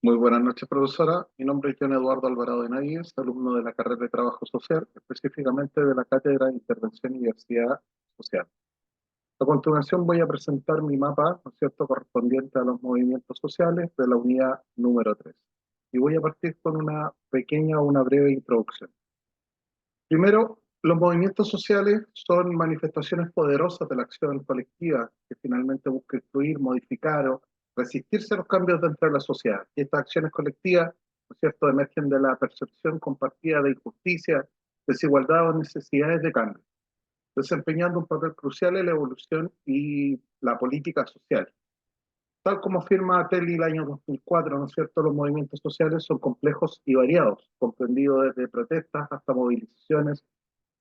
Muy buenas noches, profesora. Mi nombre es John Eduardo Alvarado de Náguez, alumno de la carrera de Trabajo Social, específicamente de la Cátedra de Intervención y Diversidad Social. A continuación voy a presentar mi mapa, ¿no es cierto?, correspondiente a los movimientos sociales de la unidad número 3. Y voy a partir con una breve introducción. Primero, los movimientos sociales son manifestaciones poderosas de la acción colectiva que finalmente busca influir, modificar o resistirse a los cambios dentro de la sociedad. Y estas acciones colectivas, ¿no es cierto?, emergen de la percepción compartida de injusticia, desigualdad o necesidades de cambio, desempeñando un papel crucial en la evolución y la política social. Tal como afirma Telly el año 2004, ¿no es cierto?, los movimientos sociales son complejos y variados, comprendidos desde protestas hasta movilizaciones,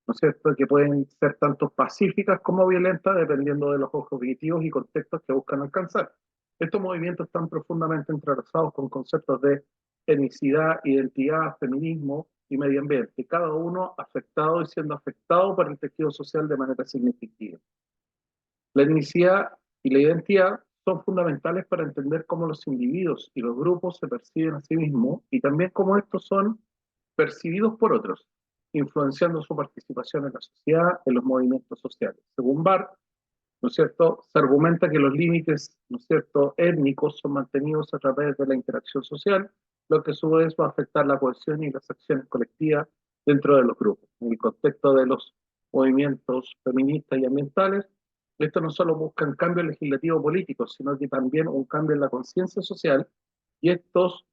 ¿no es cierto?, que pueden ser tanto pacíficas como violentas dependiendo de los objetivos y contextos que buscan alcanzar. Estos movimientos están profundamente entrelazados con conceptos de etnicidad, identidad, feminismo y medio ambiente, cada uno afectado y siendo afectado por el tejido social de manera significativa. La etnicidad y la identidad son fundamentales para entender cómo los individuos y los grupos se perciben a sí mismos y también cómo estos son percibidos por otros, influenciando su participación en la sociedad, en los movimientos sociales. Según Barth, ¿no es cierto?, se argumenta que los límites, ¿no es cierto?, étnicos son mantenidos a través de la interacción social, lo que a su vez va a afectar la cohesión y las acciones colectivas dentro de los grupos. En el contexto de los movimientos feministas y ambientales, esto no solo busca un cambio legislativo político, sino que también un cambio en la conciencia social, y estos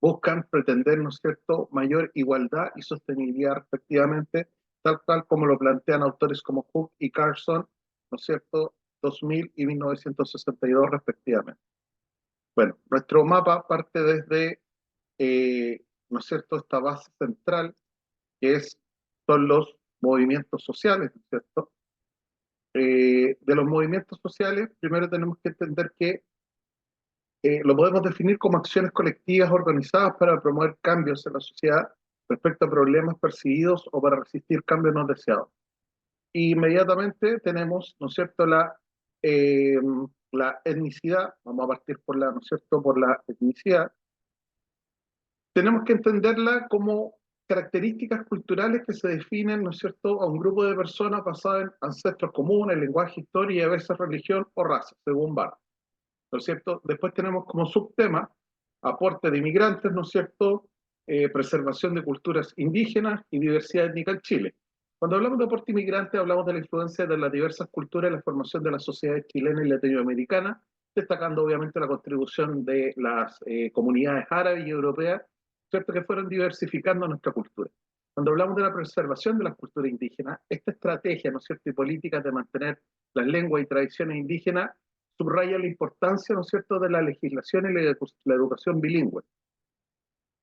buscan pretender, ¿no es cierto?, mayor igualdad y sostenibilidad respectivamente, tal como lo plantean autores como Cook y Carson, ¿no es cierto?, 2000 y 1962 respectivamente. Bueno, nuestro mapa parte desde, ¿no es cierto?, esta base central que son los movimientos sociales, ¿no es cierto? De los movimientos sociales, primero tenemos que entender que lo podemos definir como acciones colectivas organizadas para promover cambios en la sociedad respecto a problemas percibidos o para resistir cambios no deseados. Y inmediatamente tenemos, ¿no es cierto?, eh, la etnicidad, vamos a partir por ¿no es cierto?, por la etnicidad. Tenemos que entenderla como características culturales que se definen, ¿no es cierto?, a un grupo de personas basadas en ancestros comunes, lenguaje, historia y a veces religión o raza, según Barth. ¿No es cierto? Después tenemos como subtema aporte de inmigrantes, ¿no es cierto? Preservación de culturas indígenas y diversidad étnica en Chile. Cuando hablamos de aporte inmigrante, hablamos de la influencia de las diversas culturas en la formación de las sociedades chilenas y latinoamericanas, destacando obviamente la contribución de las comunidades árabes y europeas, ¿cierto?, que fueron diversificando nuestra cultura. Cuando hablamos de la preservación de las culturas indígenas, esta estrategia, ¿no es cierto?, y políticas de mantener las lenguas y tradiciones indígenas subraya la importancia, ¿no es cierto?, de la legislación y la educación bilingüe.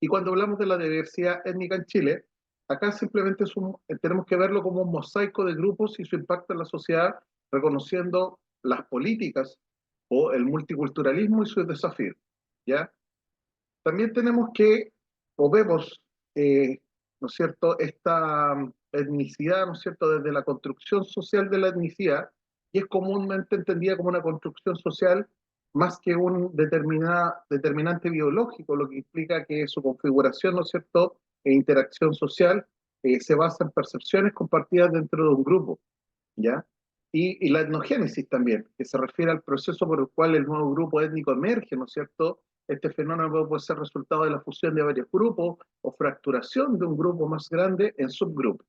Y cuando hablamos de la diversidad étnica en Chile, acá simplemente tenemos que verlo como un mosaico de grupos y su impacto en la sociedad, reconociendo las políticas o el multiculturalismo y sus desafíos, ¿ya? También tenemos que, o vemos, ¿no es cierto?, esta etnicidad, ¿no es cierto?, desde la construcción social de la etnicidad, y es comúnmente entendida como una construcción social más que un determinante biológico, lo que implica que su configuración, ¿no es cierto?, e interacción social se basa en percepciones compartidas dentro de un grupo, ¿ya? Y la etnogénesis también, que se refiere al proceso por el cual el nuevo grupo étnico emerge, ¿no es cierto? Este fenómeno puede ser resultado de la fusión de varios grupos o fracturación de un grupo más grande en subgrupos.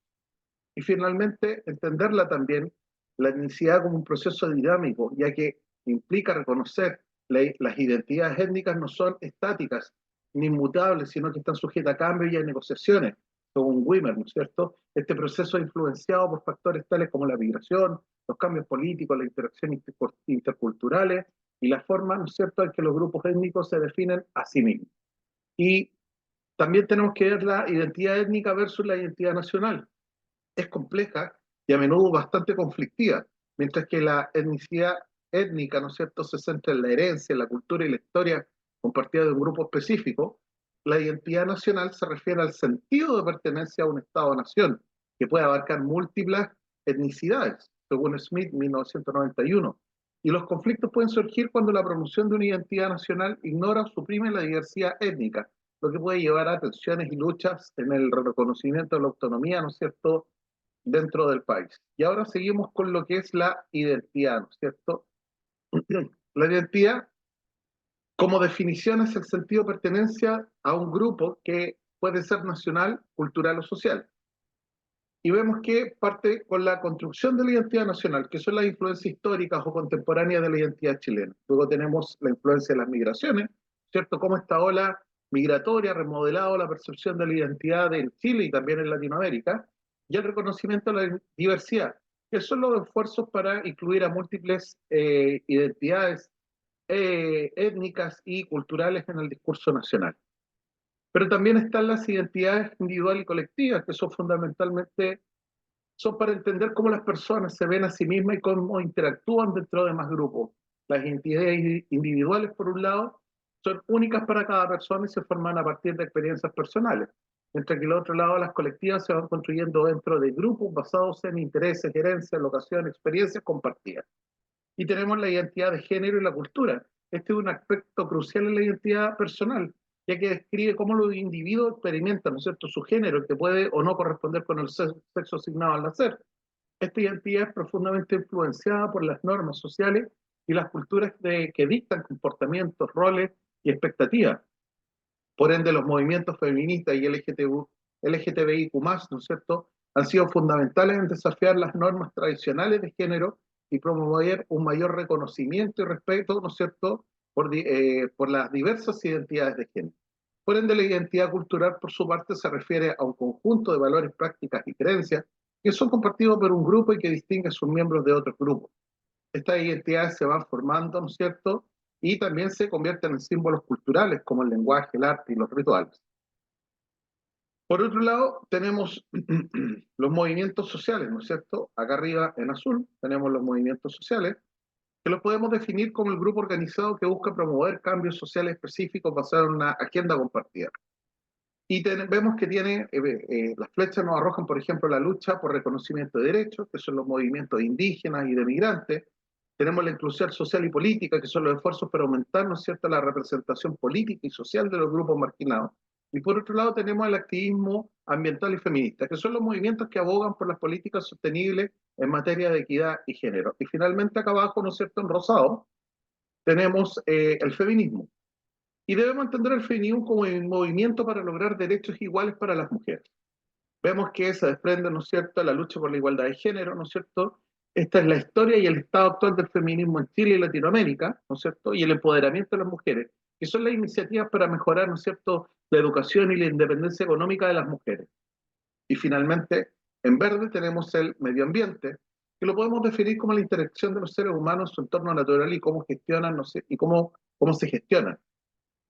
Y finalmente, entenderla también, la etnicidad como un proceso dinámico, ya que implica reconocer las identidades étnicas no son estáticas ni inmutables, sino que están sujetas a cambios y a negociaciones, según Wimmer, ¿no es cierto? Este proceso es influenciado por factores tales como la migración, los cambios políticos, la interacción interculturales y la forma, ¿no es cierto?, en que los grupos étnicos se definen a sí mismos. Y también tenemos que ver la identidad étnica versus la identidad nacional. Es compleja y a menudo bastante conflictiva, mientras que la etnicidad étnica, ¿no es cierto?, se centra en la herencia, en la cultura y la historia compartida de un grupo específico. La identidad nacional se refiere al sentido de pertenencia a un Estado-nación, que puede abarcar múltiples etnicidades, según Smith, 1991. Y los conflictos pueden surgir cuando la promoción de una identidad nacional ignora o suprime la diversidad étnica, lo que puede llevar a tensiones y luchas en el reconocimiento de la autonomía, ¿no es cierto?, dentro del país. Y ahora seguimos con lo que es la identidad, ¿no es cierto? La identidad, como definición, es el sentido de pertenencia a un grupo que puede ser nacional, cultural o social. Y vemos que parte con la construcción de la identidad nacional, que son las influencias históricas o contemporáneas de la identidad chilena. Luego tenemos la influencia de las migraciones, ¿cierto? Cómo esta ola migratoria ha remodelado la percepción de la identidad en Chile y también en Latinoamérica, y el reconocimiento de la diversidad, que son los esfuerzos para incluir a múltiples identidades étnicas y culturales en el discurso nacional. Pero también están las identidades individuales y colectivas, que son fundamentalmente son para entender cómo las personas se ven a sí mismas y cómo interactúan dentro de más grupos. Las identidades individuales, por un lado, son únicas para cada persona y se forman a partir de experiencias personales, mientras que, por otro lado, las colectivas se van construyendo dentro de grupos basados en intereses, herencias, locaciones, experiencias compartidas. Y tenemos la identidad de género y la cultura. Este es un aspecto crucial en la identidad personal, ya que describe cómo los individuos experimentan, ¿no es cierto?, su género, que puede o no corresponder con el sexo asignado al nacer. Esta identidad es profundamente influenciada por las normas sociales y las culturas que dictan comportamientos, roles y expectativas. Por ende, los movimientos feministas y LGTBIQ+, ¿no es cierto?, han sido fundamentales en desafiar las normas tradicionales de género y promover un mayor reconocimiento y respeto, ¿no es cierto?, por las diversas identidades de género. Por ende, la identidad cultural, por su parte, se refiere a un conjunto de valores, prácticas y creencias que son compartidos por un grupo y que distinguen a sus miembros de otros grupos. Estas identidades se van formando, ¿no es cierto?, y también se convierten en símbolos culturales como el lenguaje, el arte y los rituales. Por otro lado, tenemos los movimientos sociales, ¿no es cierto? Acá arriba en azul tenemos los movimientos sociales, que los podemos definir como el grupo organizado que busca promover cambios sociales específicos basados en una agenda compartida. Y vemos que las flechas nos arrojan, por ejemplo, la lucha por reconocimiento de derechos, que son los movimientos indígenas y de migrantes. Tenemos la inclusión social y política, que son los esfuerzos para aumentar, ¿no es cierto?, la representación política y social de los grupos marginados. Y por otro lado tenemos el activismo ambiental y feminista, que son los movimientos que abogan por las políticas sostenibles en materia de equidad y género. Y finalmente acá abajo, ¿no es cierto?, en rosado, tenemos el feminismo. Y debemos entender el feminismo como un movimiento para lograr derechos iguales para las mujeres. Vemos que se desprende, ¿no es cierto?, la lucha por la igualdad de género, ¿no es cierto? Esta es la historia y el estado actual del feminismo en Chile y Latinoamérica, ¿no es cierto?, y el empoderamiento de las mujeres, que son las iniciativas para mejorar, ¿no es cierto?, la educación y la independencia económica de las mujeres. Y finalmente, en verde tenemos el medio ambiente, que lo podemos definir como la interacción de los seres humanos en su entorno natural y cómo gestionan, no sé, y cómo se gestionan.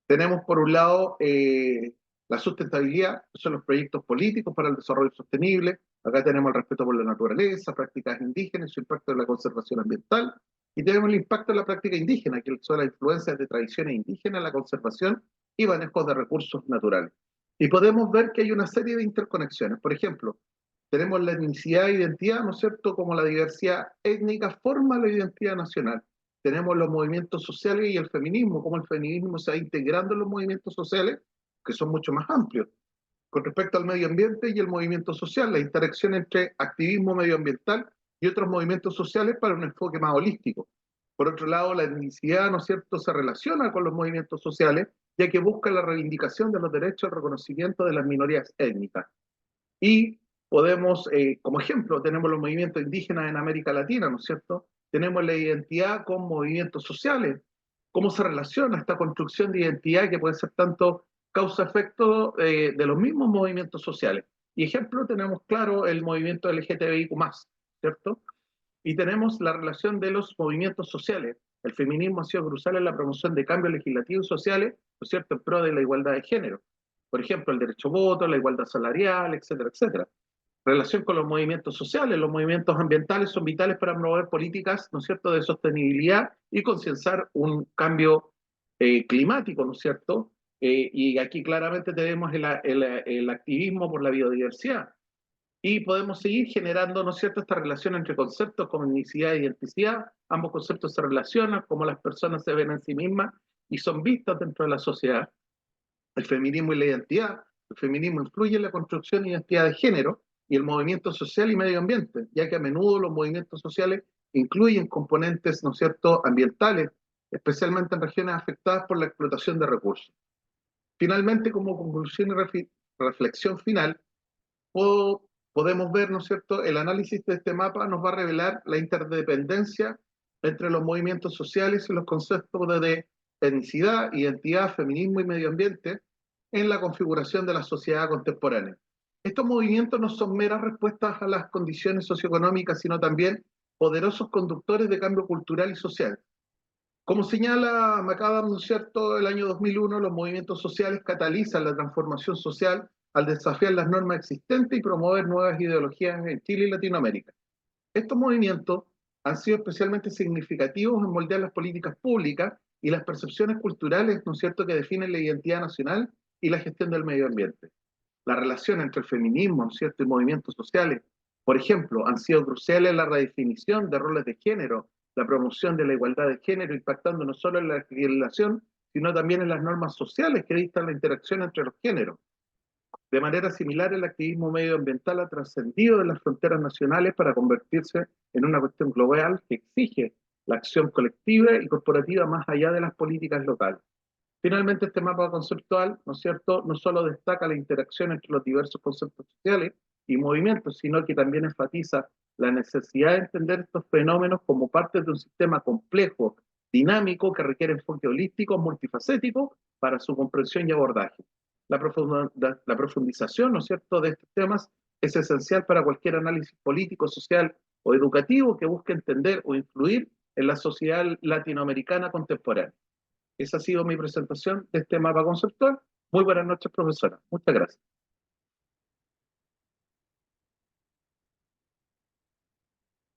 Tenemos por un lado la sustentabilidad, que son los proyectos políticos para el desarrollo sostenible. Acá tenemos el respeto por la naturaleza, prácticas indígenas y su impacto en la conservación ambiental. Y tenemos el impacto en la práctica indígena, que son las influencias de tradiciones indígenas en la conservación y manejo de recursos naturales. Y podemos ver que hay una serie de interconexiones. Por ejemplo, tenemos la etnicidad e identidad, ¿no es cierto?, como la diversidad étnica forma la identidad nacional. Tenemos los movimientos sociales y el feminismo, como el feminismo se va integrando en los movimientos sociales, que son mucho más amplios. Con respecto al medio ambiente y el movimiento social, la interacción entre activismo medioambiental y otros movimientos sociales para un enfoque más holístico. Por otro lado, la etnicidad, ¿no es cierto?, se relaciona con los movimientos sociales, ya que busca la reivindicación de los derechos y el reconocimiento de las minorías étnicas. Y podemos, como ejemplo, tenemos los movimientos indígenas en América Latina, ¿no es cierto? Tenemos la identidad con movimientos sociales. ¿Cómo se relaciona esta construcción de identidad que puede ser tanto causa-efecto de los mismos movimientos sociales? Y ejemplo, tenemos claro el movimiento LGTBIQ+, ¿cierto? Y tenemos la relación de los movimientos sociales. El feminismo ha sido crucial en la promoción de cambios legislativos y sociales, ¿no es cierto?, en pro de la igualdad de género. Por ejemplo, el derecho a voto, la igualdad salarial, etcétera, etcétera. Relación con los movimientos sociales, los movimientos ambientales son vitales para promover políticas, ¿no es cierto?, de sostenibilidad y concienciar un cambio climático, ¿no es cierto? Y aquí claramente tenemos el activismo por la biodiversidad. Y podemos seguir generando, ¿no es cierto?, esta relación entre conceptos como etnicidad e identidad. Ambos conceptos se relacionan, como las personas se ven en sí mismas y son vistas dentro de la sociedad. El feminismo y la identidad. El feminismo influye en la construcción de identidad de género y el movimiento social y medio ambiente, ya que a menudo los movimientos sociales incluyen componentes, ¿no es cierto?, ambientales, especialmente en regiones afectadas por la explotación de recursos. Finalmente, como conclusión y reflexión final, podemos ver, ¿no es cierto?, el análisis de este mapa nos va a revelar la interdependencia entre los movimientos sociales y los conceptos de etnicidad, identidad, feminismo y medio ambiente en la configuración de la sociedad contemporánea. Estos movimientos no son meras respuestas a las condiciones socioeconómicas, sino también poderosos conductores de cambio cultural y social. Como señala McAdams, ¿no es cierto?, el año 2001, los movimientos sociales catalizan la transformación social al desafiar las normas existentes y promover nuevas ideologías en Chile y Latinoamérica. Estos movimientos han sido especialmente significativos en moldear las políticas públicas y las percepciones culturales, ¿no es cierto?, que definen la identidad nacional y la gestión del medio ambiente. La relación entre el feminismo, ¿no es cierto?, y movimientos sociales, por ejemplo, han sido cruciales en la redefinición de roles de género, la promoción de la igualdad de género, impactando no solo en la legislación, sino también en las normas sociales que dictan la interacción entre los géneros. De manera similar, el activismo medioambiental ha trascendido de las fronteras nacionales para convertirse en una cuestión global que exige la acción colectiva y corporativa más allá de las políticas locales. Finalmente, este mapa conceptual, ¿no es cierto?, no solo destaca la interacción entre los diversos conceptos sociales y movimientos, sino que también enfatiza la necesidad de entender estos fenómenos como parte de un sistema complejo, dinámico, que requiere enfoque holístico, multifacético, para su comprensión y abordaje. La profundización, ¿no es cierto?, de estos temas es esencial para cualquier análisis político, social o educativo que busque entender o influir en la sociedad latinoamericana contemporánea. Esa ha sido mi presentación de este mapa conceptual. Muy buenas noches, profesora. Muchas gracias.